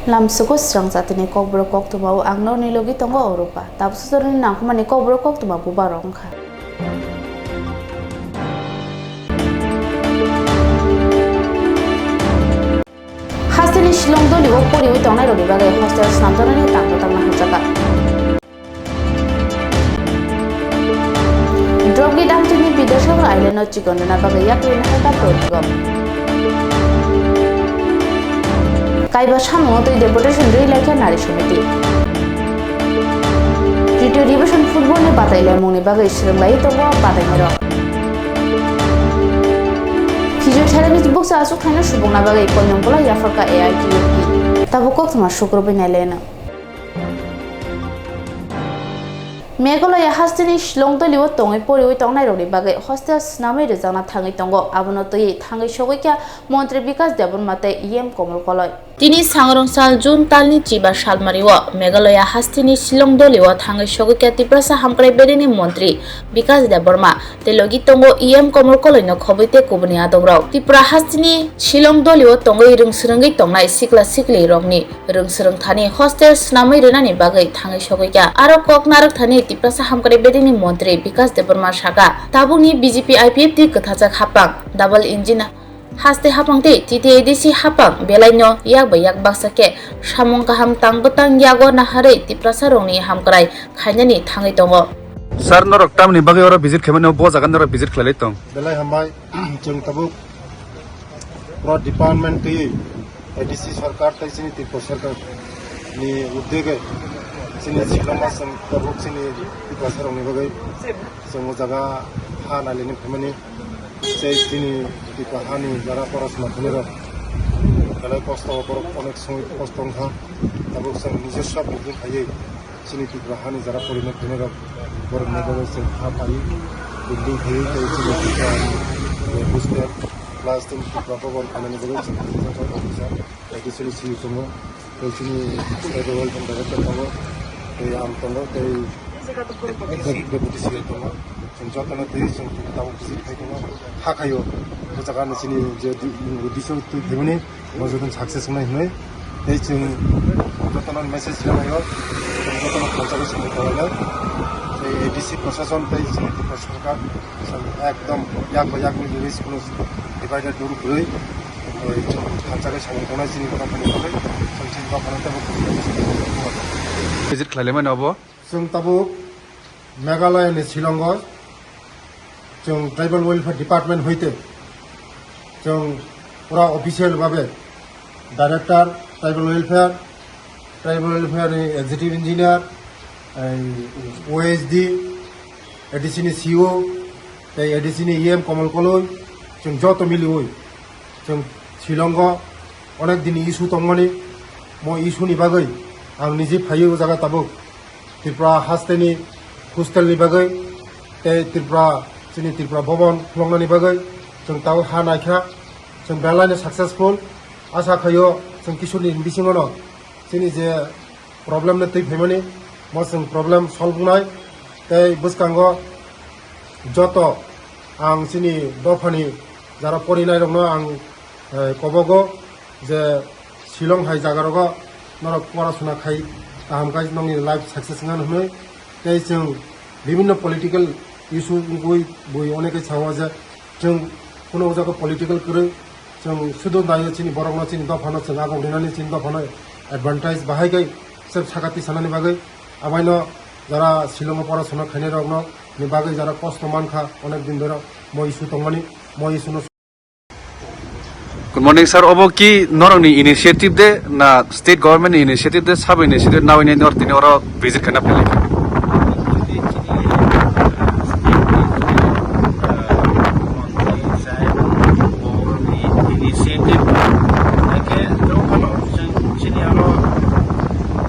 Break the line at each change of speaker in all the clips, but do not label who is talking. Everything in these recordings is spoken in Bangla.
Lamsuko Swrangchati ni Kokborok Koktwma o angno ni logi tongo Europa. Tapos ni nangkuma ni Kokborok Koktwma bubarong ka. Hasti ni Shillong doli o pori wi tongnai roni bagai hostel snamtona ni tangna hajaka. Drogi damti ni bideshor island no chikondona bagai yakrin hata protigom. Kaiba Shamu to Deputation Relay Nari Committee. Tito Division Football ni Bataille Moni Baga Shrimlai to War Bataimero. Kijo Televis books also kind of Shubuna Baga Konyola Yafaka AITUP. Tabukok Shukrobi Elena. Megaloya Hastini Shlong the Liu Tong, Pori with Tonai Baga, hostels Nami Zana Tangi Tongo, Abonotoy, Tangi Showika, Montrebicas Devon Mate, Yem Komolkoloi. Tini Sangrong Sal Jun Talni Chiba Shalmariwa, Megaloya Hastini Shillong Doliwa, Tangi Showika Tiprasa Hamkre Bedini Montri, because the Burma, the Logitongo Yem Komolkoloi no Kobite Kubunia Dobro. Tipra Hastini Shillong Doliwa Tongo Rung Surungi Tongai Sikla Sikli Rogni, Rung Surung Tani, hostels Nami Renani Bagai, Tangi Showika, Arokok Narak Tani. Tiprasa hamkare bedini montri bikas deborma shaka tabuni BJP IPF ti kathajak hapang double engine haste hapangte TTADC hapang belaino yak bayak baksake samong kaham tangbotang yago nahare tiprasa rongni hamkrai khainani thangai tongo
sar norok tamni bagi ora visit khemano bo jagan norok visit khlai tong
belai hambai jeng tabuk pro department ti ADC sarkar tai sini ti sarkar ni uddege sini silama sam tabuk sini pasar oni bagai semua jaga hana leni famani sei sini di kahani jara poros mathnera kalai kosto porok onek somoy kostong ha tabuk sam নিজস্ব বুদ্ধি খাইয়ে sini di kahani jara porimat thenera bor megabai se ha pai building khai tai sini di kahani booster plus tin di proper kanani bagai sini officer tai sini si somo tai sini federal director tongo ei am tongo tai deputy secretary tongo jotana tai sing tabu visit khai tongo ha khayo to jaga ni sini je audition tu thebuni mojodun success nai hnoi ei sing jotana message lamayo jotana khonchari sini kawala ei ADC প্রশাসন tai sini di সরকার একদম yak ni release কোনো divider duru koi ei khonchari sini kawala sini কথা বলি হবে সঞ্চিত বা বানাতে হবে
visit khlai lema nobo
जों tabuk Meghalaya ni Shillong जों ट्राइबल वेलफेयर डिपार्टमेंट होइते जों पूरा ऑफिशियल भाबे डायरेक्टर ट्राइबल वेलफेयर नि एग्जीक्यूटिव इंजीनियर ओएसडी एडीसी नि सीओ ते एडीसी नि एम कमल कलय जों जत मिली होय जों Shillong अनेक दिन इशू तंगनि मो इशू नि बागै आं निजे फायो जागा tabuk त्रिपुरा हास्टेनि हस्टेलनि बागै ते त्रिपुरा जोंनि त्रिपुरा भवन खुंनायनि बागै जों ताव हा नायखा जों बेलायनो सक्सेसफुल आसा खायो जों किशोरनि बिसिङावनो जोंनि जे प्रब्लेम ने तै फैमानि म जों प्रब्लेम सल्व नाय ते बुसकांगो जत आं जोंनि दफानि जारा परिनाय दङ आं कबगो जे Shillong हाय जागारगो नरक परासुना खाय गाहामखाय नंनि लाइफ सक्सेस गान हनै ते जों विभिन्न पॉलिटिकल इशू बय अनेकै सावा जे जों कोनो जागा पॉलिटिकल करे जों सुदु नायो चिनि बरंनो चिनि दफानो जों आगौ दिनानि चिनि दफानो एडभान्टेज बाहायगै सब साखाति सानानि बागै आबायनो जारा Shillong परासुना खायनाय रगनो नि बागै जारा कष्ट मानखा अनेक दिन धरे म इशू तंगमानि म इशूनो
Good morning, sir. Obo ki noroni initiative de na state government initiative de sub initiative now in north in oro visit kana pele.
Initiative like local sini alo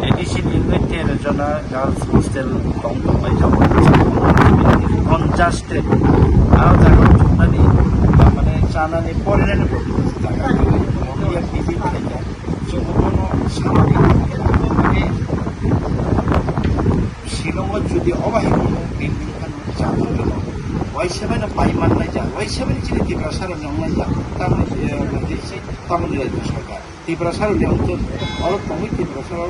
addition invite jana girls hostel tong bai jaw on just aw jaga chunani mane chanani porene Shillong judi obahino building kan jatuh dulu. Waisyaba na paiman na ja. Waisyaba ni ciri tiga saran yang lain ja. Tamu nanti saya tamu nilai masyarakat. tibrasar udah untuk orang kami tibrasar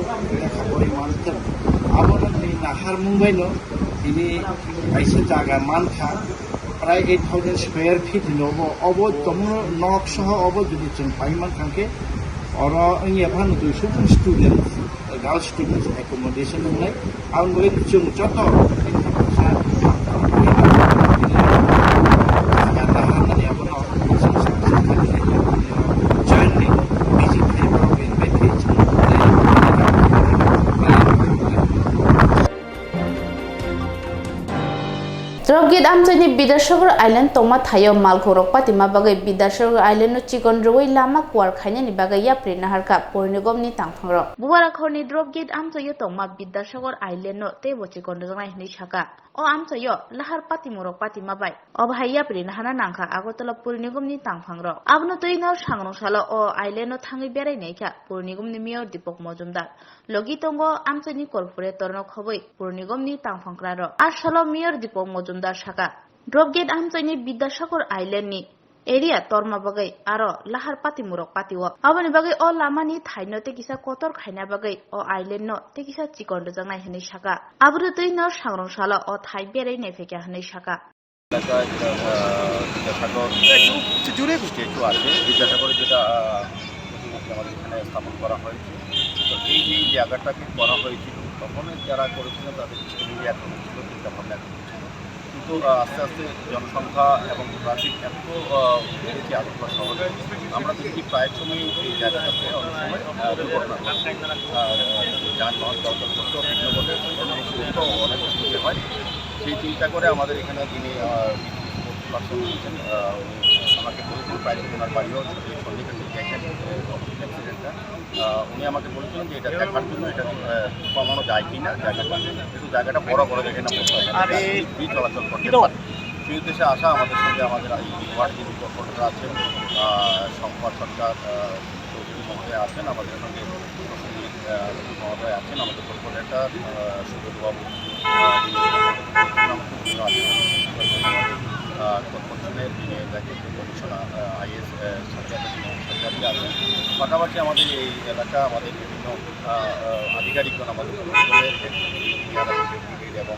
kapolri mantan abadan ni nahar Mumbai lo ini aisa jaga manka প্রায় 8000 স্কয়ার ফিট নব অব তম নক সহ অব যদি जों পাইমান কাঙ্কে অর ইয়াফান 200 স্টুডেন্ট গার্লস স্টুডেন্টস অ্যাকোমোডেশন নাই আউন বই जों যত
Drobgit amchani Bidasagar Island tongma thayo malkhorok patima bagai Bidasagar Island no chikon roi lama kwar khanya ni bagai yapri naharka pornigom ni tangphangrok buwara khorni Drobgit amchayo tongma Bidasagar Island no tebo chikon roi ni shaka o amchayo lahar patimorok patima bai obhai yapri nahana nangkha agotala pornigom ni tangphangrok abno toinor sangrosala o island no thangi berai naikha pornigom ni mayor Dipok Mojumdar logi tongo amchani corporator no khoboi pornigom ni tangphangraro asalo mayor Dipok Mojumdar Shaka Drobgit amchaini Bidasagar Island ni area torma bagai aro lahar pati murok patiwo aboni bagai o lamani thaino te kisa kotor khaina bagai o island no te kisa chikon jangnai hini Shaka abru tui no sangrong sala o thai berai nei feke hini Shaka
জুড়ে স্টেটও আছে বিদ্যাসাগরে যেটা আমাদের এখানে স্থাপন করা হয়েছে তো এই যে জায়গাটাকে করা হয়েছিল তখন যারা করেছিলেন তাদের মিডিয়া ছিল চিন্তাভাবনা ছিল কিন্তু আস্তে আস্তে জনসংখ্যা এবং ট্রাফিক এত বেড়েছে আগরতলা শহরে আমরা দেখি প্রায় সময় এই জায়গাটাতে অনেক সময় দুর্ঘটনা যানবাহন চলাচল করতে বিঘ্ন ঘটে অনেক অসুবিধা হয় সেই চিন্তা করে আমাদের এখানে যিনি পার্সন দিয়েছেন আমাকে বলেছেন প্রায় ওনার বাড়িও সন্ধিকাটি দেখেন অ্যাক্সিডেন্টটা উনি আমাকে বলেছিলেন যে এটা দেখার জন্য এটা কমানো যায় কি না জায়গাটা একটু জায়গাটা বড় বড় দেখে না চলাচল করতে পারে সেই উদ্দেশ্যে আসা আমাদের সঙ্গে আমাদের এই ওয়ার্ড যিনি কর্পোরেটর আছেন সম্পদ সরকার চৌধুরী মহোদয় আছেন আমাদের সঙ্গে মহোদয় আছেন আমাদের কর্পোরেটর সুব্রতবাবু কর্পোরেশনের যিনি কমিশনার আইএস সরকারি আছেন পাশাপাশি আমাদের এই এলাকা আমাদের বিভিন্ন আধিকারিকগণ আমাদের এবং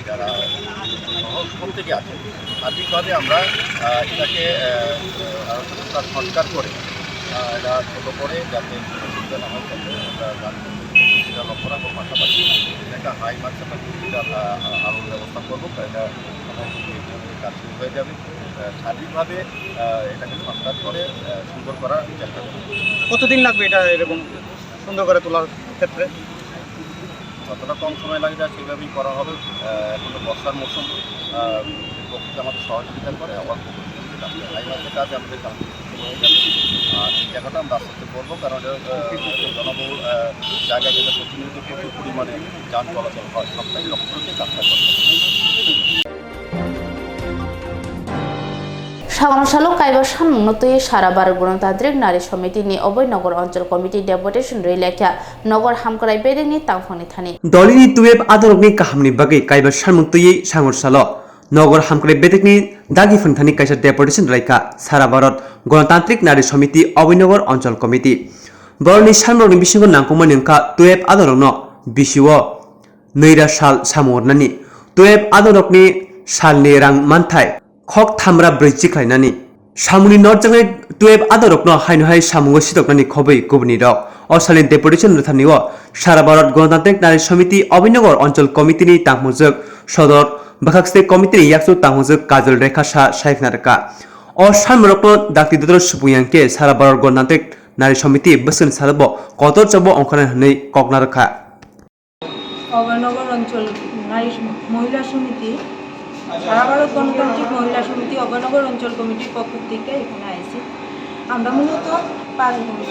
যারা প্রত্যেকে আছেন আর্থিকভাবে আমরা এটাকে সংস্কার করে এটা ছোটো করে যাতে সুবিধা না হয় সেটা লক্ষ্য রাখবো পাশাপাশি একটা হাই মার্কেট আলোর ব্যবস্থা করবো এটা কাজ শুরু হয়ে যাবে সার্বিকভাবে এটাকে সংস্কার করে সুন্দর করার চেষ্টা করবো।
কতদিন লাগবে এটা এরকম সুন্দর করে তোলার ক্ষেত্রে?
যতটা কম সময় লাগে যায় সেভাবেই করা হবে। এখন তো বর্ষার মৌসুম প্রকৃতি আমাদের সহযোগিতা করে আবার হাই মার্কেট কাজ আমাদের কাজ হয়ে যাবে এই জায়গাটা আমরা আস্তে আস্তে করবো কারণ জনবহুল জায়গায় যেটা প্রতিনিয়ত প্রচুর পরিমাণে যান চলাচল হয় সবটাই লক্ষ্য রেখে কাজটা করতে হবে।
সাগরসালো কাইবা সানমুনতই সারাবার গণতান্ত্রিক নারী সমিতি নি অভয়নগর অঞ্চল কমিটি ডেপুটেশন রইলেখা নগর হামকরাই বেদেংনি তাংফনি থানি
দলিনি তুয়েব আদরকনি কাহামনি বাগै কাইবা সানমুনতই সাগরসালো নগর হামকরাই বেদেংনি দাগি ফনথানি কাইসা ডেপুটেশন রাইকা সারা ভারত গণতান্ত্রিক নারী সমিতি অভয়নগর অঞ্চল কমিটি বরনি সানমরনি বিসিঙ্গ নাংকুমানি অংকা তুয়েব আদরকনো বিসিও নৈরা সাল সামরনানি তুয়েব আদরকনি সালনি রাং মানথাই খক থামরা ব্রৈচি খাইনানি সামুনি নরজাङै তুয়েব আদরকনো হাইনহাই সামুঙ্গ সিদকনানি খबै গুবনি রক অসালিন ডেপুটেশন রথানিও সারা ভারত গণতান্ত্রিক নারী সমিতি অভয়নগর অঞ্চল কমিটিনি তাংমুজক সদর বাখাকসে কমিটিনি ইয়াকসু তাংমুজক কাজল রেখা সা সাইখনারকা অ সানমরকনো দাক্তি দদর সুপুয়াংকে সারা ভারত গণতান্ত্রিক নারী সমিতি বসন সালব কতর চব অংখানা হनै ককনারকা
অভয়নগর অঞ্চল নারী মহিলা সমিতি সারা ভারত গণতান্ত্রিক মহিলা সমিতি অভয়নগর অঞ্চল কমিটির পক্ষ থেকে এখানে আইছি আমরা মূলত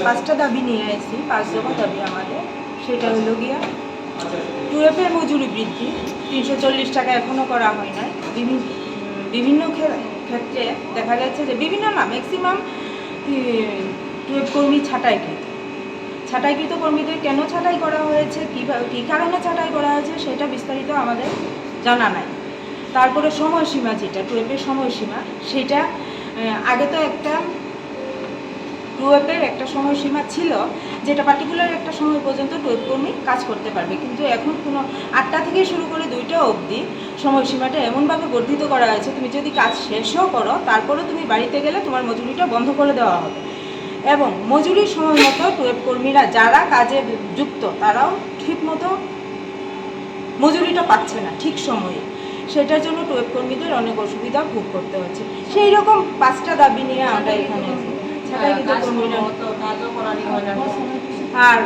পাঁচটা দাবি নিয়ে আইছি 5 দফা দাবি আমাদের সেটা হলো গিয়া টুয়েপের মজুরি বৃদ্ধি 340 টাকা এখনও করা হয় না বিভিন্ন ক্ষেত্রে দেখা যাচ্ছে যে বিভিন্ন না ম্যাক্সিমাম টুয়েপ কর্মী ছাঁটাইকৃত কর্মীদের কেন ছাঁটাই করা হয়েছে কী কারণে ছাঁটাই করা হয়েছে সেটা বিস্তারিত আমাদের জানা নাই। তারপরে সময়সীমা যেটা টুয়েপের সময়সীমা সেটা আগে তো একটা টুয়েপের একটা সময়সীমা ছিল, যেটা পার্টিকুলার একটা সময় পর্যন্ত টুয়েপ কর্মী কাজ করতে পারবে, কিন্তু এখন কোনো 8টা থেকে শুরু করে 2টা অবধি সময়সীমাটা এমনভাবে বর্ধিত করা হয়েছে, তুমি যদি কাজ শেষও করো তারপরেও তুমি বাড়িতে গেলে তোমার মজুরিটা বন্ধ করে দেওয়া হবে। এবং মজুরির সময় মতো টুয়েপ কর্মীরা যারা কাজে যুক্ত তারাও ঠিক মতো মজুরিটা পাচ্ছে না ঠিক সময়ে, সেটার জন্য টুয়েপ কর্মীদের অনেক অসুবিধা ভোগ করতে হচ্ছে। সেই রকম 5টা দাবি নিয়ে আমরা এখানে আর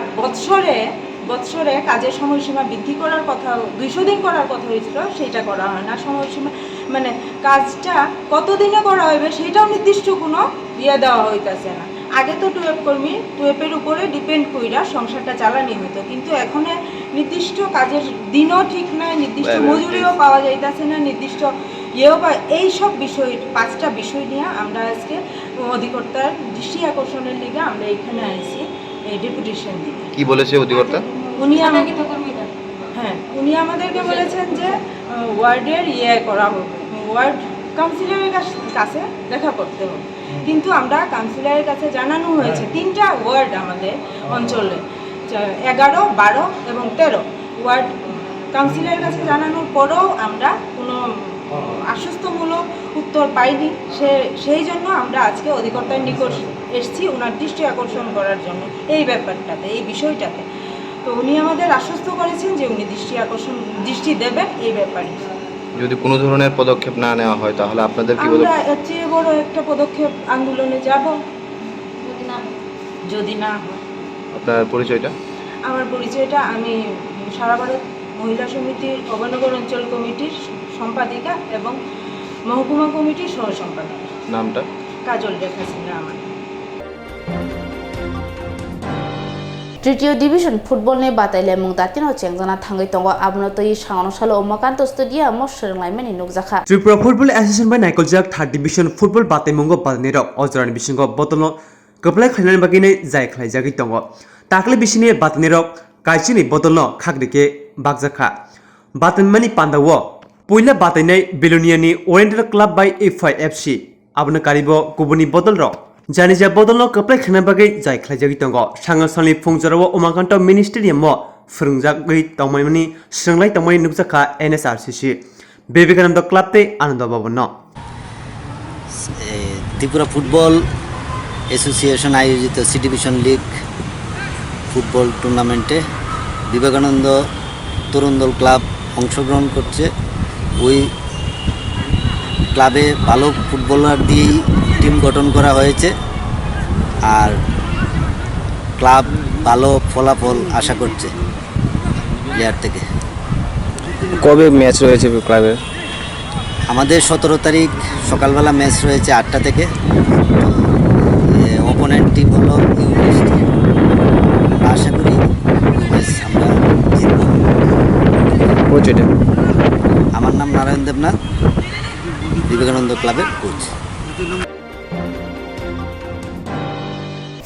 বৎসরে কাজের সময়সীমা বৃদ্ধি করার কথা, 200 দিন করার কথা হয়েছিল, সেইটা করা হয় না। সময়সীমা মানে কাজটা কতদিনে করা হবে সেইটাও নির্দিষ্ট কোনো দেওয়া হইতেছে না। আগে তো টুয়েপের উপরে ডিপেন্ড কইরা সংসারটা চালানি হতো, কিন্তু এখন নির্দিষ্ট কাজের দিনও ঠিক নাই, নির্দিষ্ট মজুরিও পাওয়া যাইতেছে না, নির্দিষ্ট এই সব বিষয় 5টা বিষয় নিয়ে আমরা আজকে অধিকর্তার দৃষ্টি আকর্ষণের লিগে আমরা এখানে আইছি ডেপুটেশন দিতে।
কি বলেছে অধিকর্তা?
উনি আমাদেরকে বলেছেন যে ওয়ার্ডের করা হবে, ওয়ার্ড কাউন্সিলরের কাছে দেখা করতে হবে, কিন্তু আমরা কাউন্সিলরের কাছে জানানো হয়েছে 3টা ওয়ার্ড আমাদের অঞ্চলে 11, 12 এবং 13 ওয়ার্ড কাউন্সিলরের কাছে জানানোর পরেও আমরা কোনো আশ্বস্তমূলক উত্তর পাইনি। সেই জন্য আমরা আজকে অধিকর্তার নিকট এসেছি ওনার দৃষ্টি আকর্ষণ করার জন্য এই ব্যাপারটাতে, এই বিষয়টাতে। তো উনি আমাদের আশ্বস্ত করেছেন যে উনি দৃষ্টি দেবেন এই ব্যাপারে।
যদি কোনো ধরনের পদক্ষেপ না নেওয়া হয় তাহলে আপনাদের কি
আমরা এর চেয়ে বড় একটা পদক্ষেপ আন্দোলনে যাব যদি না হয়।
আপনার পরিচয়টা?
আমার পরিচয়টা, আমি সারা ভারত মহিলা সমিতির অবনগর অঞ্চল কমিটির সম্পাদিকা এবং মহকুমা কমিটির সহ সম্পাদিকা।
নামটা?
কাজল রেখা সিংহ আমার।
তৃতীয় ডিভিশন ফুটबलनि बादायलायमुं दातिनाव चेंजना थाङै दङ आबनो तै सांगानो सालो अमाकान्त स्टेडियाम सोलोंलायमानि नुकजाखा
त्रिपुरा फुटबल एसोसिएशन बाय नाइकलजाक थार्ड डिविजन फुटबल बादायमुंगो बादायनायाव अजरानि बिसिंगो बदलनो गोप्लाय खालायनायनि बागैनो जाय खालायजागै दङ दाख्लै बिसिनि बादायनायाव काइसिनि बदलनो खागदिके बागजाखा बादायमानि पान्दावो पयला बादायनाय बेलोनियानि ओरिएन्टेल क्लाब बाय एफआईएफसी आबनो कारिबो गुबुननि बदलरो जानिजा बदलनो गोप्लाय खालायनायनि बागै जाय खालायजागै दङ सांगासालनि फुंजराव अमाकान्त मिनि स्टेडियामआव फोरोंजागै दंमायमानि सोलोंलाय दंमाय नुकजाखा एनएसआरसीसी विवेकानंद क्लाब ते आनंद भवन।
त्रिपुरा फुटबल एसोसिएशन आयोजित सी डिविजन लीग फुटबल टूर्नामेंटे विवेकानंद तरुण दल क्लाब अंशग्रहण करছে। ওই ক্লাবে ভালো ফুটবলার দিয়েই টিম গঠন করা হয়েছে আর ক্লাব ভালো ফলাফল আশা করছে প্লেয়ার থেকে।
কবে ম্যাচ রয়েছে ক্লাবে?
আমাদের 17 তারিখ সকালবেলা ম্যাচ রয়েছে 8টা থেকে। অপোনেন্ট টিম হলো ইউনিভার্সিটি। আশা করি ম্যাচ আমরা জিতব। আমার নাম নারায়ণ দেবনাথ, विवेकानंद क्लाबेर कोच।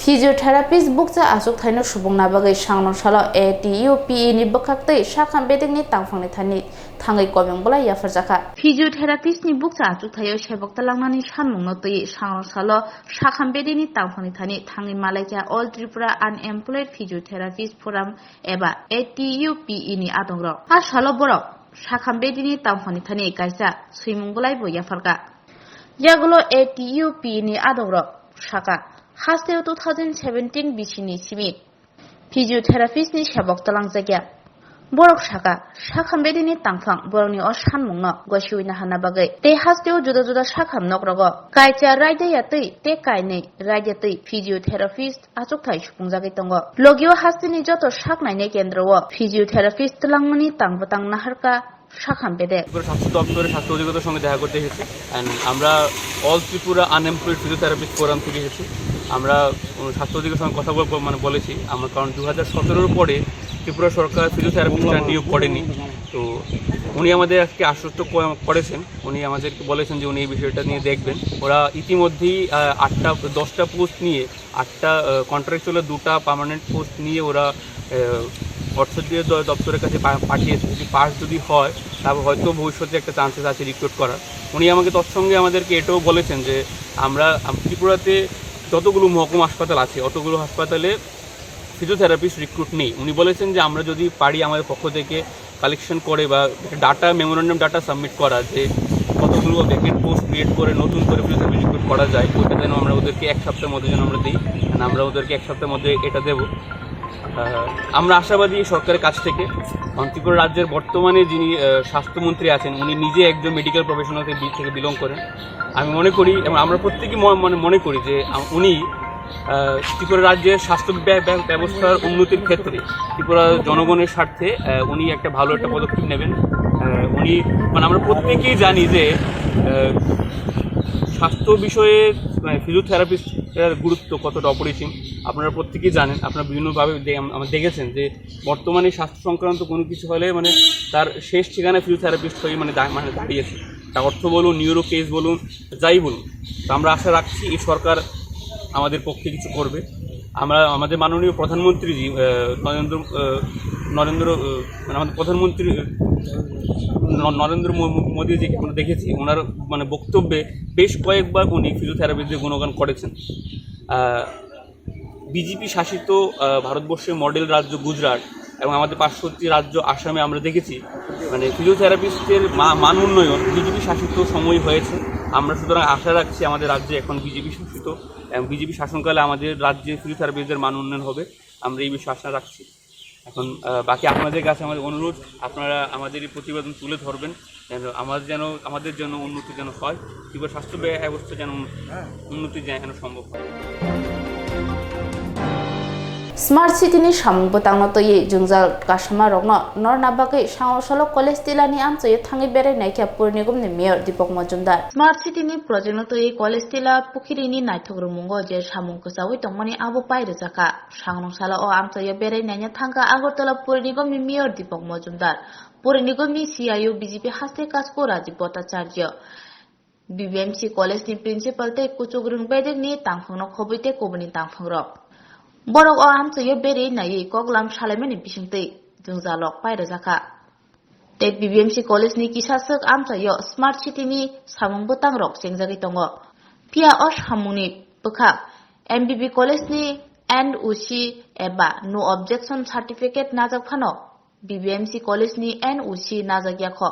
फिजियोथेरापिस्ट बुकजा आसुक थाइनो सुबुंना बागै सांगनो सालो एटीयूपीई नि बखाक्तै साखाम बेदिंनि तांफांनि थानि थाङै कमेंबला याफर जाखा फिजियोथेरापिस्ट नि बुकजा आसुक थायो सेबकता लांनानै सानमुंनो तै सांगनो सालो साखाम बेदिनि तांफांनि थानि थाङै मालायका अल त्रिपुरा आनएमप्लयड फिजियोथेरापिस्ट फोराम एबा एटीयूपीई नि आदंग्र आ सालो बरक साखाम बेदिनि तांफांनि थानि कायसा सुइमुंगलाय बयाफरका यागुलो एटीयूपीई नि आदंग्र साका हास्टेल 2017 बिसिनि सिमि फिजियोथेरापिस्टनि सेबक तलां जायगा बरक साका साखामबेदिनि तांफां बरकनि अ सानमुंनो गसिउइना हाना बागै ते हास्टेल जुदा जुदा साखाम नक्रग कायचा रायदाया तै ते कायनै रायदा तै फिजियोथेरापिस्ट आचक थाइ सुफुंजागै दङ लगियो हास्टेलनि जत साखनायनि केन्द्रआव फिजियोथेरापिस्ट तलांमनि तांबतां नाहारका শাখাম বেদে
স্বাস্থ্য দপ্তরে স্বাস্থ্য অধিকর্তার সঙ্গে দেখা করতে এসেছি অ্যান্ড আমরা all Tripura unemployed physiotherapist forum থেকে এসেছি। আমরা স্বাস্থ্য অধিকারের সঙ্গে কথা বলেছি আমার, কারণ 2017 পরে ত্রিপুরা সরকার ফিজিওথেরাপিস্টরা নিয়োগ করেনি। তো উনি আমাদের আজকে আশ্বস্ত করেছেন, উনি আমাদেরকে বলেছেন যে উনি এই বিষয়টা নিয়ে দেখবেন। ওরা ইতিমধ্যেই 10টা পোস্ট নিয়ে 8টা কন্ট্রাকচুয়াল 2টা পার্মানেন্ট পোস্ট নিয়ে ওরা অর্থ দিয়ে দপ্তরের কাছে পাঠিয়েছে। যদি পাস যদি হয় তারপর হয়তো ভবিষ্যতে একটা চান্সেস আছে রিক্রুট করার। উনি আমাকে তৎসঙ্গে আমাদেরকে এটাও বলেছেন যে আমরা ত্রিপুরাতে যতগুলো মহকুমা হাসপাতাল আছে অতগুলো হাসপাতালে ফিজিওথেরাপিস্ট রিক্রুট নেই। উনি বলেছেন যে আমরা যদি পারি আমাদের পক্ষ থেকে কালেকশন করে বা ডাটা মেমোরেন্ডাম ডাটা সাবমিট করা যে কতগুলো ভ্যাকেন্ট পোস্ট ক্রিয়েট করে নতুন করে ফিজিওথেরাপি রিক্রুট করা যায়, ওইটা যেন আমরা ওদেরকে 1 সপ্তাহের মধ্যে যেন আমরা দিই, আমরা ওদেরকে 1 সপ্তাহের মধ্যে এটা দেবো। আমরা আশাবাদী সরকারের কাছ থেকে। ত্রিপুরা রাজ্যের বর্তমানে যিনি স্বাস্থ্যমন্ত্রী আছেন উনি নিজে একজন মেডিকেল প্রফেশনাল থেকে বিলং করেন। আমি মনে করি এবং আমরা প্রত্যেকেই মনে করি যে উনি ত্রিপুরা রাজ্যের স্বাস্থ্য ব্যবস্থার উন্নতির ক্ষেত্রে ত্রিপুরা জনগণের স্বার্থে উনি একটা ভালো একটা পদক্ষেপ নেবেন। উনি আমরা প্রত্যেকেই জানি যে স্বাস্থ্য বিষয়ে ফিজিওথেরাপিস্টের গুরুত্ব কতটা অপরিসীম। আপনারা প্রত্যেকেই জানেন, আপনারা বিভিন্নভাবে দেখেছেন যে বর্তমানে স্বাস্থ্য সংক্রান্ত কোনো কিছু হলে তার শেষ ঠিকানায় ফিজিওথেরাপিস্ট হয়ে দাঁড়িয়েছে। তা অর্থ বলুন, নিউরো কেস বলুন, যাই বলুন। তো আমরা আশা রাখছি এই সরকার আমাদের পক্ষে কিছু করবে। আমরা আমাদের মাননীয় প্রধানমন্ত্রী আমাদের প্রধানমন্ত্রী নরেন্দ্র মোদীজিকে আমরা দেখেছি, ওনার বক্তব্যে বেশ কয়েকবার উনি ফিজিওথেরাপিস্টদের গুণগান করেছেন। বিজেপি শাসিত ভারতবর্ষের মডেল রাজ্য গুজরাট এবং আমাদের পার্শ্ববর্তী রাজ্য আসামে আমরা দেখেছি ফিজিওথেরাপিস্টের মান উন্নয়ন বিজেপি শাসিত সময় হয়েছে। আমরা সুতরাং আশা রাখছি আমাদের রাজ্যে এখন বিজেপি শাসিত এবং বিজেপি শাসনকালে আমাদের রাজ্যে ফিজিওথেরাপিস্টদের মান উন্নয়ন হবে, আমরা এই বিষয়ে আশা রাখছি। এখন বাকি আপনাদের কাছে আমাদের অনুরোধ, আপনারা আমাদের এই প্রতিবেদন তুলে ধরবেন আমাদের যেন উন্নতি যেন হয়, ত্রিপুরা স্বাস্থ্য ব্যবস্থা যেন উন্নতি যেন সম্ভব হয়।
स्मार्ट सिटीनि सामुंबो तांनो तोयै जोंजाल काशमा रंगनो नरनाबागै सांगसलो कलेज तिलानि आमचोयै थाङै बेरायनायखा पुरनिगमनि मेयर दीपक मजुमदार स्मार्ट सिटीनि प्रजेक्टनो तोयै कलेज तिला पुखिरिनि नायथग्रुमुंगो जे सामुं गोसावै तंमानि आबो पायरो जाखा सांगनसाला अ आमचोयै बेरायनायनि थांगा आगरतला पुरनिगमनि मेयर दीपक मजुमदार पुरनिगमनि सीआईओ बीजेपी हास्ते काजको राजीव भट्टाचार्य बीबीएमसी कलेजनि प्रिन्सिपाल तै कुचुग्रुं बेदेगनि तांफांनो खबैते कोबनि तांफांरक borok o amchayo beri nai koklam salamani bisingtei jungjalok pairo jaka te BBMC college ni kisasuk amchayo smart city ni samung butang rok jengjagi tongo pia o samuni bukha MBB college ni NOC eba no objection certificate najak phano BBMC college ni NOC najagya kho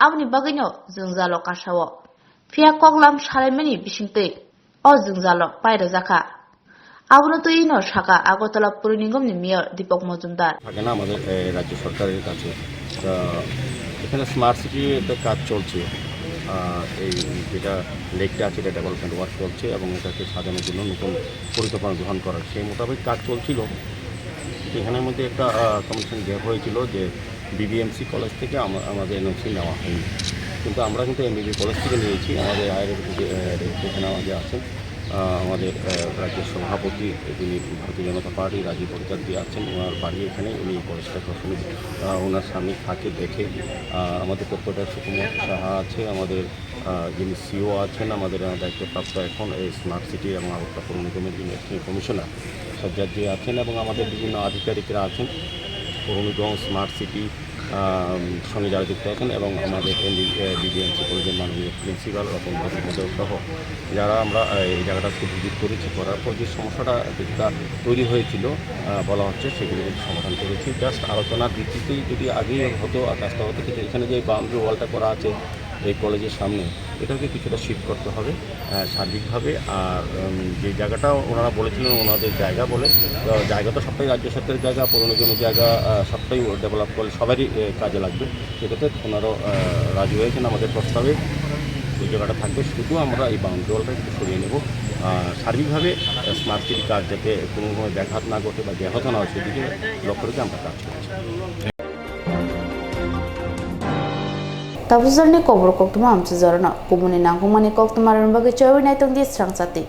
abni bagino jungjalok kasawo pia koklam salamani bisingtei o jungjalok pairo jaka আবনত ইনো শাখা আগরতলা পুর নিগমনি মেয়র দীপক মজুমদার
থাকে না আমাদের রাজ্য সরকারের কাছে এখানে স্মার্ট সিটিতে কাজ চলছে, এই যেটা লেকটা আছে এটা ডেভেলপমেন্ট ওয়ার্ক চলছে এবং এটাকে সাজানোর জন্য নতুন পরিকল্পনা গ্রহণ করার সেই মোতাবেক কাজ চলছিল। এখানের মধ্যে একটা কমিশন দেওয়া হয়েছিল যে BBMC কলেজ থেকে আমাদের এনওসি নেওয়া হয়নি, কিন্তু আমরা কিন্তু MBB কলেজ থেকে নিয়েছি। আমাদের এখানে আমাদের আছেন আমাদের রাজ্যের সভাপতি, যিনি ভারতীয় জনতা পার্টি রাজীব ভট্টাচার্য আছেন, ওনার বাড়ি এখানে। উনি কলেজটা প্রথমে ওনার সামনে থাকে দেখে আমাদের কর্পোরেটর সুকুমার সাহা আছে, আমাদের যিনি সিও আছেন, আমাদের দায়িত্বপ্রাপ্ত এখন এই স্মার্ট সিটি এবং আগরতলা পৌর নিগমের যিনি কমিশনার সজ্জাজি আছেন এবং আমাদের বিভিন্ন আধিকারিকরা আছেন পৌর নিগম স্মার্ট সিটি সঙ্গে যারা যুক্ত আছেন এবং আমাদের BBMC কলেজের মাননীয় প্রিন্সিপাল রতন সহ যারা আমরা এই জায়গাটাকে ভিজিট করেছি, করার পর যে সমস্যাটা যেটা তৈরি হয়েছিল বলা হচ্ছে সেগুলো সমাধান করেছি। জাস্ট আলোচনার ভিত্তিতেই যদি আগেই হতো কাজটা হতো, কিন্তু এখানে যে বাউন্ডারি ওয়ালটা করা আছে এই কলেজের সামনে এটাকে কিছুটা শিফট করতে হবে সার্বিকভাবে। আর যে জায়গাটা ওনারা বলেছিলেন ওনাদের জায়গা বলে, জায়গা তো সবটাই রাজ্য সরকারের জায়গা, পৌর নিগমের জায়গা, সবটাই ডেভেলপ করলে সবারই কাজে লাগবে। সেটাতে ওনারাও রাজি হয়েছেন আমাদের প্রস্তাবে ওই জায়গাটা থাকবে, শুধু আমরা এই বাউন্ডারি ওয়ালটা একটু সরিয়ে নেব। সার্বিকভাবে স্মার্ট সিটি কাজ যাতে কোনোভাবে ব্যাঘাত না ঘটে বা ব্যাহত না হয় সেদিকে লক্ষ্য রেখে আমরা কাজ করছি।
Tabuzarni Kokborok Koktwma amcha jarana kubuni nangkungmani Koktwma ronbagi chowi naitung di Swrangchati